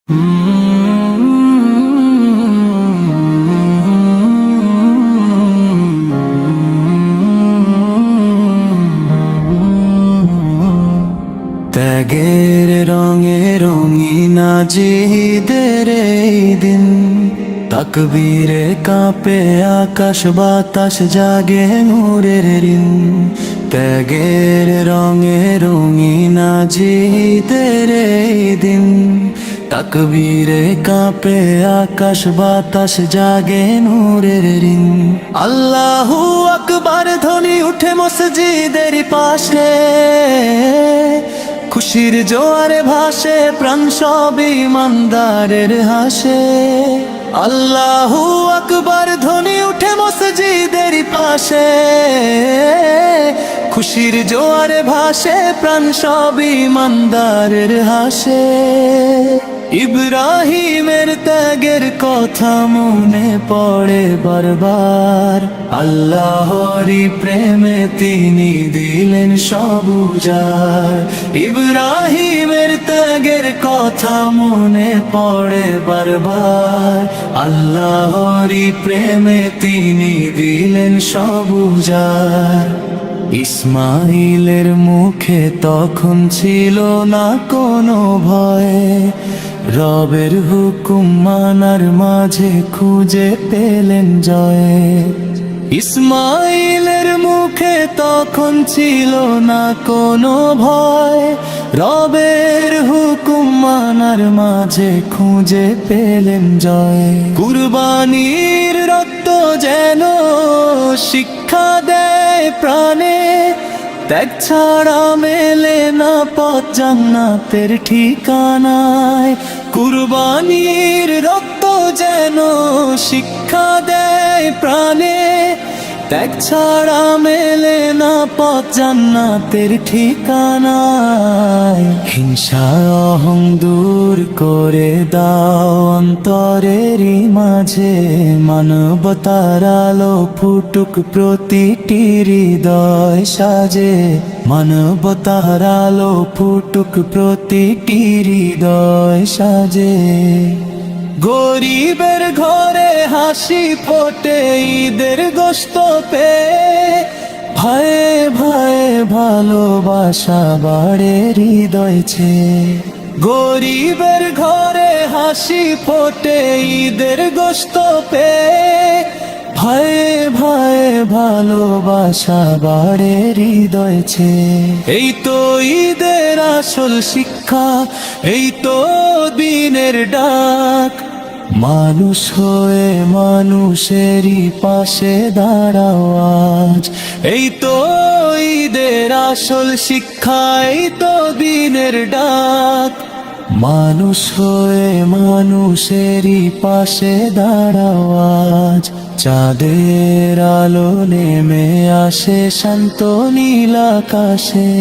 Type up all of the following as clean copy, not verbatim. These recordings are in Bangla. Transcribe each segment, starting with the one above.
ত্যাগের রঙে রঙিন জিদের এই দিন, তাকবীরে কাঁপে আকাশ বাতাস জাগে নূরের ঋণ। ত্যাগের রঙে রঙিন জিদের এই দিন, তাকবীরে কাঁপে আকাশ বাতাস জাগে নূরের ঋণ। আল্লাহু আকবার ধ্বনি উঠে মসজিদের পাশে, খুশির জোয়ারে ভাসে প্রাণ সব ইমানদারের হাসে। আল্লাহু আকবার ধ্বনি উঠে মসজিদের পাশে, খুশির জোয়ারে ভাসে প্রাণ সব ইমানদারের হাসে। ইব্রাহিমের ত্যাগের কথা মনে পড়ে বারবার, আল্লাহরই প্রেমে তিনি দিলেন সব উজাড়। ইব্রাহিমের ত্যাগের কথা মনে পড়ে বারবার, আল্লাহরই প্রেমে তিনি দিলেন সব উজাড়। ইসমাইলের মুখে তখন ছিল না কোনো ভয়, রবের হুকুম মানার মাঝে খুঁজে পেলেন জয়। ইসমাইলের মুখে তখন ছিল না কোনো ভয়, রবের হুকুম মানার মাঝে খুঁজে পেলেন জয়। কুরবানির রক্ত যেন শিক্ষা দেয় প্রাণে, ত্যাগ ছাড়া মেলে না পথ জান্নাতের ঠিকানায়। কুরবানির রক্ত যেন শিক্ষা দেয় প্রাণে, ত্যাগ ছাড়া মেলে না পথ জান্নাতের ঠিকানায়। হিংসা অহং দূর করে দাও অন্তরেরই মাঝে, মানবতার আলো ফুটুক প্রতিটি হৃদয় সাজে। মানবতার আলো ফুটুক প্রতিটি হৃদয় সাজে। গরিবের ঘরে হাসি ফোটে ঈদের গোশত পেয়ে, ভয়ে ভয়ে ভালোবাসা বাড়ে হৃদয় ছেয়ে। গরিবের ঘরে হাসি ফোটে ঈদের গোশত পেয়ে, ভয়ে ভয়ে ভালোবাসা বাড়ে হৃদয় ছেয়ে। এই তো ঈদের আসল শিক্ষা, এই তো দিনের ডাক। মানুষ হয়ে মানুষেরই পাশে দাঁড়াও আজ। এই তো ঈদের আসল শিক্ষা, এই তো দিনের ডাক। মানুষ হয়ে মানুষেরই পাশে দাঁড়াও আজ। চাঁদের আলো নেমে আসে শান্ত নীল আকাশে,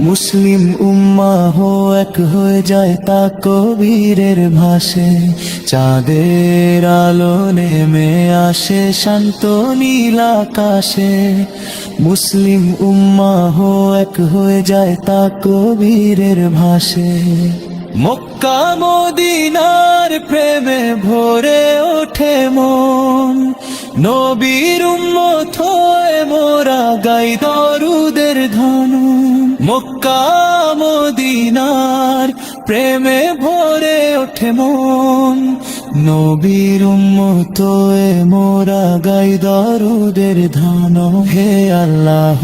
মুসলিম উম্মাহ এক হয়ে যায় তাকবীরের ভাসে। চাঁদের আলো নেমে আসে শান্ত নীল আকাশে, মুসলিম উম্মাহ এক হয়ে যায় তাকবীরের ভাসে। মক্কা মদিনার প্রেমে ভরে ওঠে মন, নবীর উম্মত হয়ে মোরা গাই দরুদের ধন। মক্কা মদিনার প্রেমে ভরে ওঠে মন, নবীর উম্মত হয়ে মোরা গাই দরুদের ধন। হে আল্লাহ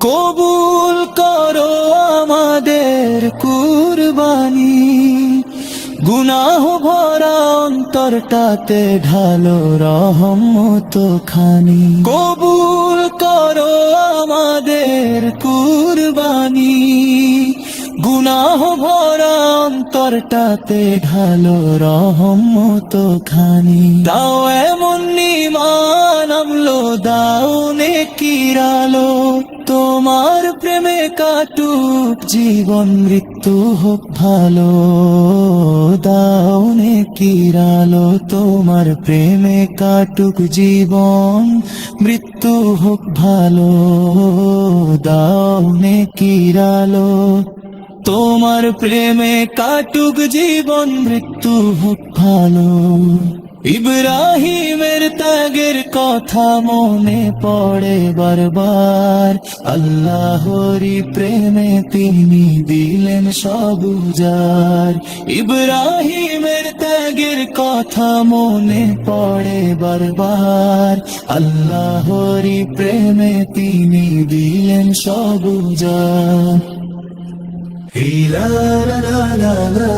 কবুল করো আমাদের কুরবানি, গুনাহ ভরা অন্তরটাতে ঢালো রহমত খানি। কবুল করো আমাদের কুরবানি, গুনাহ ভরা অন্তরটাতে ঢালো রহমত খানি। দাও এমন ঈমান আমলো, দাও নেকির আলো, তোমার প্রেমে কাটুক জীবন মৃত্যু হোক ভালো। দাও নেকির আলো, তোমার প্রেমে কাটুক জীবন মৃত্যু হোক ভালো। দাও নেকির আলো। তোমার প্রেমে কাটুক জীবন, মৃত্যু হোক ভালো। ইব্রাহিমের ত্যাগের কথা মনে পড়ে বারবার, আল্লাহরি প্রেমে তিনি দিলেন সব উজাড়। ইব্রাহিমের ত্যাগের কথা মনে পড়ে বারবার, আল্লাহরি প্রেমে তিনি দিলেন সব উজাড়। ইলা লা লা লা লা,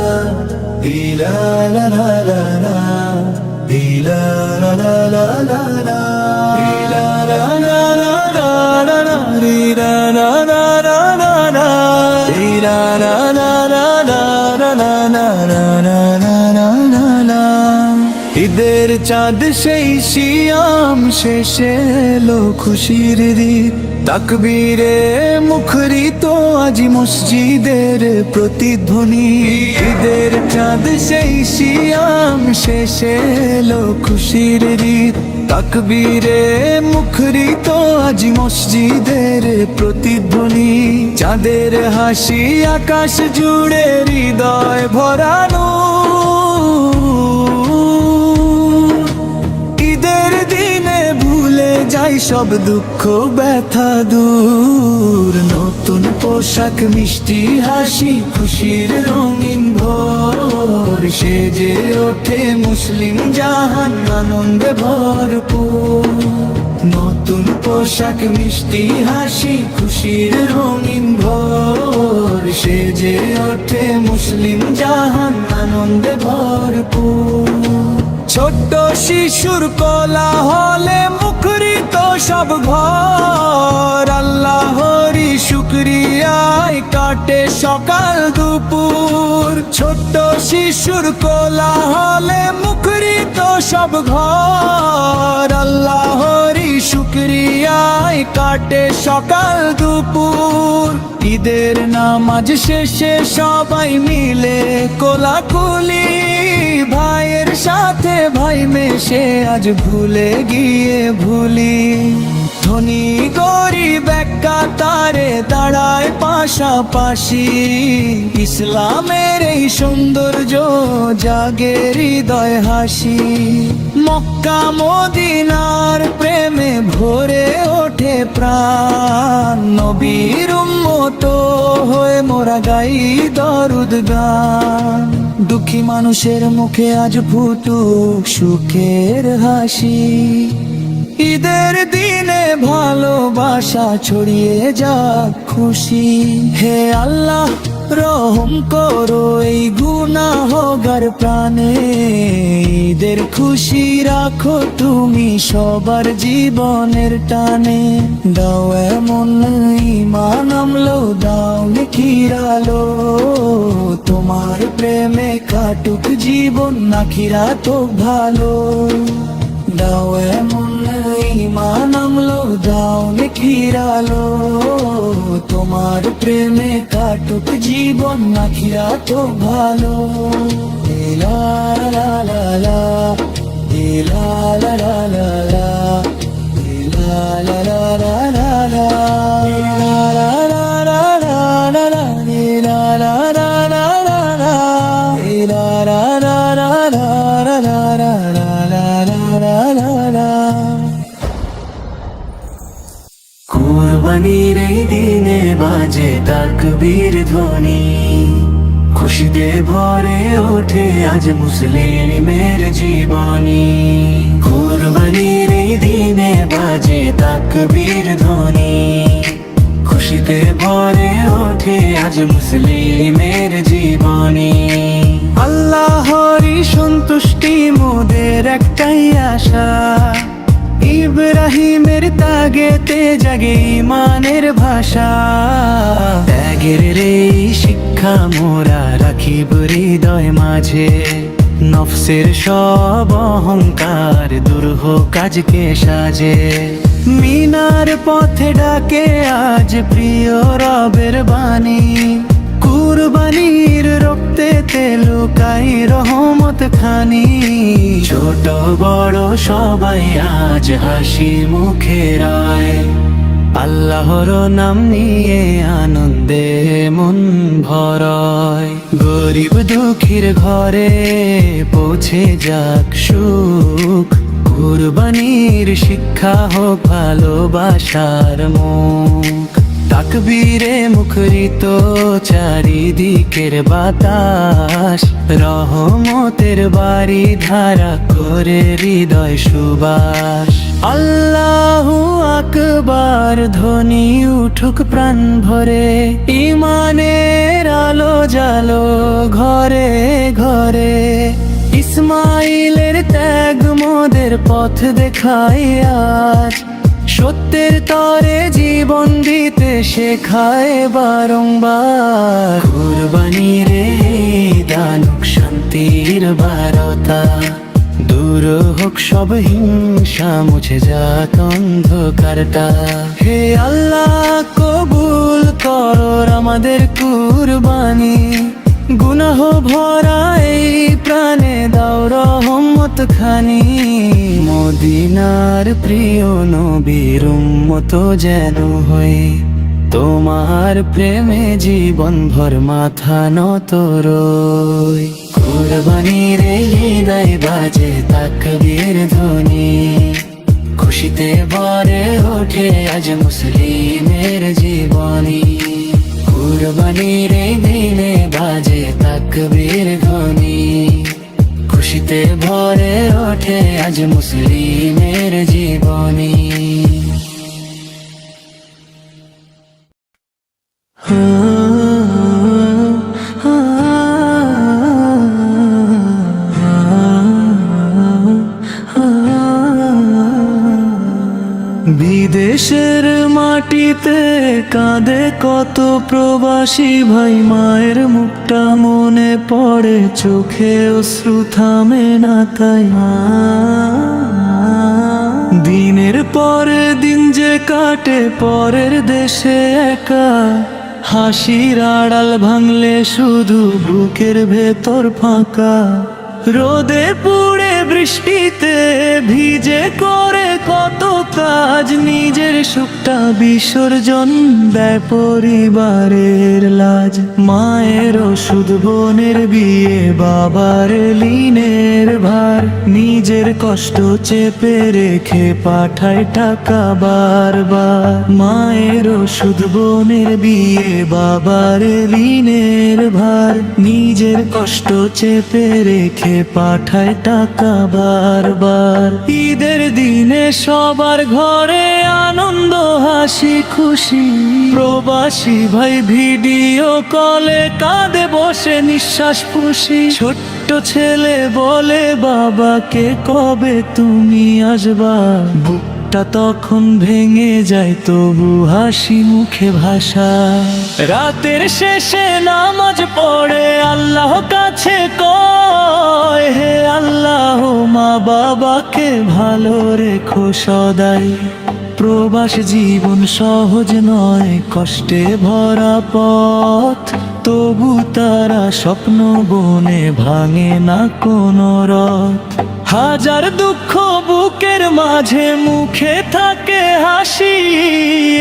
ইলা লা লা লা লা, ইলা লা লা লা লা লা, ইলা লা লা লা লা লা, ইলা লা লা লা লা লা, ইলা লা লা লা লা লা লা লা লা লা লা। ঈদের চাঁদ সেই শিয়াম শেষে এলো খুশির ঈদ, তাকবীরে মুখরিত আজ মসজিদের প্রতিধ্বনি। ঈদের চাঁদ সেই শিয়াম শেষে এলো খুশির ঈদ, তাকবীরে মুখরিত আজ মসজিদের প্রতিধ্বনি। চাঁদের হাসি আকাশ জুড়ে হৃদয় ভরানো, ঈদের দিনে ভুলে যাই সব দুঃখ ব্যথা দূর। নতুন পোশাক মিষ্টি হাসি খুশির রঙিন ভোর, সেজে ওঠে মুসলিম জাহান আনন্দে ভরপুর। নতুন পোশাক মিষ্টি হাসি খুশির রঙিন ভোর, সেজে ওঠে মুসলিম জাহান আনন্দে ভরপুর। ছোট্ট শিশুর কোলাহলে মুখরিত সব ঘর, আল্লাহরি শুকরিয়ায় কাটে সকাল দুপুর। ছোট্ট শিশুর কোলাহলে মুখরিত সব ঘর, আল্লাহরি শুকরিয়ায় কাটে সকাল দুপুর। ঈদের নামাজ শেষে সবাই মিলে কোলাকুলি, ভাইয়ের সাথে ভাই মেশে আজ ভুলে গিয়ে ভুলি। ধনী গরিব এক কাতারে দাঁড়ায় পাশাপাশি, ইসলামের এই সৌন্দর্য জাগে হৃদয় হাসি। মক্কা মদিনার প্রেমে ভরে ওঠে প্রাণ, নবীর উম্মত হয়ে মোরা গাই দরুদ গান। দুঃখী মানুষের মুখে আজ ফুটুক সুখের হাসি, ঈদের দিনে ভালোবাসা ছড়িয়ে যাক খুশি। হে আল্লাহ রহম করো এই গুনাহগার প্রাণে, ঈদের খুশি রাখো তুমি সবার জীবনের টানে। দাও এমন ঈমান আমলো, দাও নেকির আলো, তোমার প্রেমে কাটুক জীবন আখিরাত হোক ভালো। দাও এমন ঈমান আমলো, দাও নেকির আলো, তোমার প্রেমে কাটুক জীবন আখিরাত হোক ভালো। লা লা লা লা, লা লা লা লা লা, লা লা লা লা লা লা, লা লা লা লা লা লা, লা লা লা লা লা লা, লা লা লা লা লা লা। কুরবানির এই দিনে বাজে তাকবীর ধ্বনি, খুশিতে ভরে ওঠে আজ মুসলিমের জীবনী। কুরবানির এই দিনে বাজে তাকবীর ধ্বনি, খুশিতে ভরে ওঠে আজ মুসলিমের জীবনী। আল্লাহরি সন্তুষ্টি মোদের একটাই আশা, ইব্রাহিমের ত্যাগেতে জাগে ঈমানের ভাষা। ত্যাগের এই শিক্ষা মোরা রাখিব হৃদয় মাঝে, নফসের সব অহংকার দূর হোক আজকে সাজে। মিনার পথে ডাকে আজ প্রিয় রবের বাণী, কুরবানির রক্তেতে লুকাই রহমত খানি। ছোট বড় সবাই আজ হাসি মুখে রায়, আল্লাহর নাম নিয়ে আনন্দে মন ভরায়। গরিব দুঃখীর ঘরে পৌঁছে যাক সুখ, কুরবানির শিক্ষা হোক ভালোবাসার মুখ। তাকবীরে মুখরিত চারিদিকের বাতাস, রহমতের বাড়ি ধারা করে হৃদয় সুবাস। আল্লাহু আকবার ধ্বনি উঠুক প্রাণ ভরে, ইমানের আলো জালো ঘরে ঘরে। ইসমাইলের ত্যাগ মোদের পথ দেখায় আজ, সত্যের তরে জীবন দিতে শেখায় বারংবার। কুরবানির দানুক শান্তির বারতা, দূর হোক সব হিংসা মুছে যাক অন্ধকারটা। হে আল্লাহ কবুল করো আমাদের কুরবানি, গুনাহ ভরা এই প্রাণে দাও রহমত খানি। মদিনার প্রিয় নবীর উম্মত যেন হই, তোমার প্রেমে জীবন ভর মাথা নত রই। কুরবানির হৃদয় বাজে তাকবীর ধ্বনি, খুশিতে ভরে ওঠে আজ মুসলিমের জীবনী। কুরবানির দিনে বাজে তাকবীর ধ্বনি, খুশিতে ভরে ওঠে আজ মুসলিমের জীবনী। বিদেশের মাটিতে কাঁদে কত প্রবাসী ভাই, মায়ের মুখটা মনে পড়ে চোখে অশ্রু থামে না তাই। দিনের পরে দিন যে কাটে পরের দেশে একা, হাসির আড়াল ভাঙলে শুধু বুকের ভেতর ফাঁকা। রোদে পুড়ে বৃষ্টিতে ভিজে করে কত কাজ, নিজের সুখটা বিসর্জন দেয় পরিবারের লাজ। মায়ের ওষুধ বোনের বিয়ে বাবার ঋণের ভার, নিজের কষ্ট চেপে রেখে পাঠায় টাকা বারবার। মায়ের ওষুধ বোনের বিয়ে বাবার ঋণের ভার, নিজের কষ্ট চেপে রেখে পাঠায় টাকা বারবার। ঈদের দিনে সবার ঘরে আনন্দ হাসি খুশি, প্রবাসী ভাই ভিডিও কলে কাঁদে বসে নিঃশ্বাস ফুঁসি। ছোট্ট ছেলে বলে বাবাকে কবে তুমি আসবা, বুকটা তখন ভেঙে যায় তবু হাসি মুখে ভাষা। রাতের শেষে নামাজ পড়ে আল্লাহ কাছে কয়, হে আল্লাহ মা বাবাকে ভালো রেখো সদাই। প্রবাস জীবন সহজ নয়, কষ্টে ভরা পথ, তবু তারা স্বপ্ন বনে ভাঙে না কোনো রথ। হাজার দুঃখ বুকের মাঝে মুখে থাকে হাসি,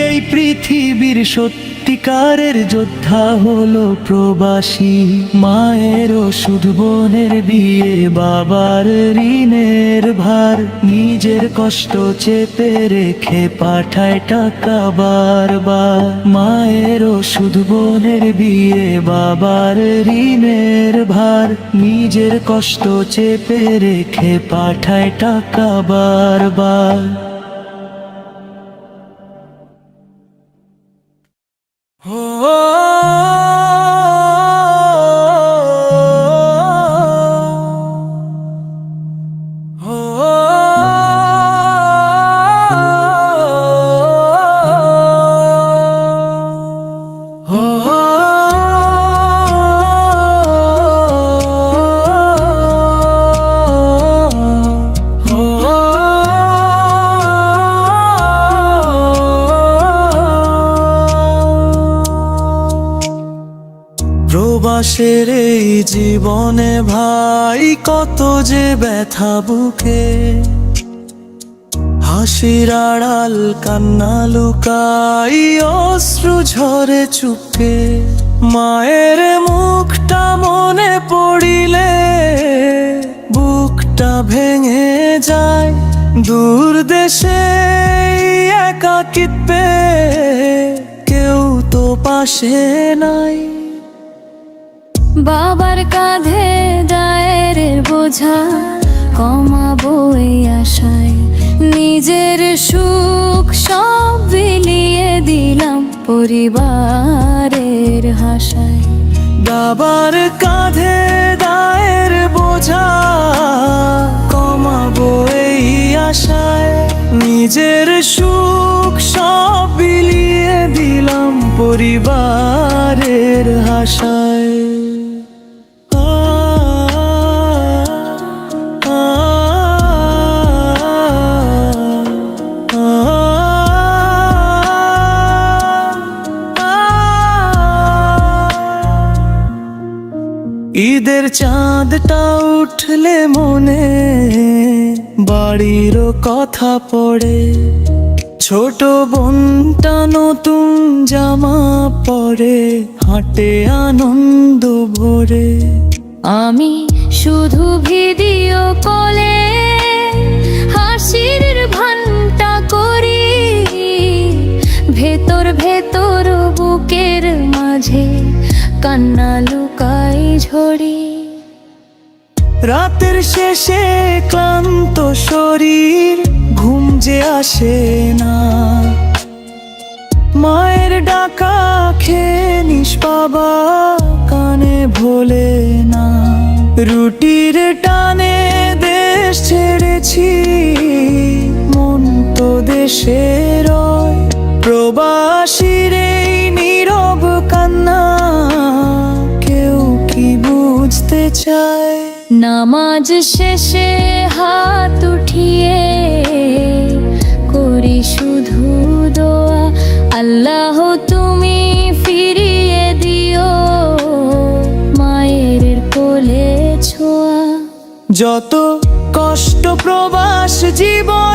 এই পৃথিবীর সত্যিকারের যোদ্ধা হলো প্রবাসী। মায়ের ওষুধ বোনের বিয়ে বাবার ঋণের ভার, নিজের কষ্ট চেপে রেখে পাঠায় টাকা বারবার। মায়ের ওষুধ বোনের বিয়ে বাবার ঋণের ভার, নিজের কষ্ট চেপে রেখে পাঠায় টাকা বারবার। প্রবাসের এই জীবনে ভাই কত যে ব্যথা বুকে, হাসির আড়াল কান্না লুকাই, অশ্রু ঝরে চুপকে। মায়ের মুখটা মনে পড়িলে বুকটা ভেঙে যায়। দূর দেশে একাকিত্বে কেউ তো পাশে নাই। বাবার কাঁধে দায়ের বোঝা কমাবো এই আশায়, নিজের সুখ সব বিলিয়ে দিলাম পরিবারের হাসায়। বাবার কাঁধে দায়ের বোঝা কমাবো এই আশায়, নিজের সুখ সব বিলিয়ে দিলাম পরিবারের হাসায়। ঈদের চাঁদটা উঠলে মনে বাড়ির কথা পড়ে। ছোট বোনটা নতুন জামা পরে হাঁটে আনন্দ ভরে। আমি শুধু ভিডিও কলে হাসির ঘন্টা করি, ভেতর ভেতর বুকের মাঝে কান্না লুকাই ঝরি। রাতের শেষে ক্লান্ত শরীর ঘুম যে আসে না, মায়ের ডাকা খেয়ে নিষ্পাবা কানে ভোলে না। রুটির টানে দেশ ছেড়েছি, মন তো দেশে রয়। প্রবাসীর এই নীরব কান্না কেউ কি বুঝতে চায়? নামাজ শেষে হাত উঠিয়ে করি শুধু দোয়া, আল্লাহ তুমি ফিরিয়ে দিও মায়ের কোলে ছোঁয়া। যত কষ্ট প্রবাস জীবন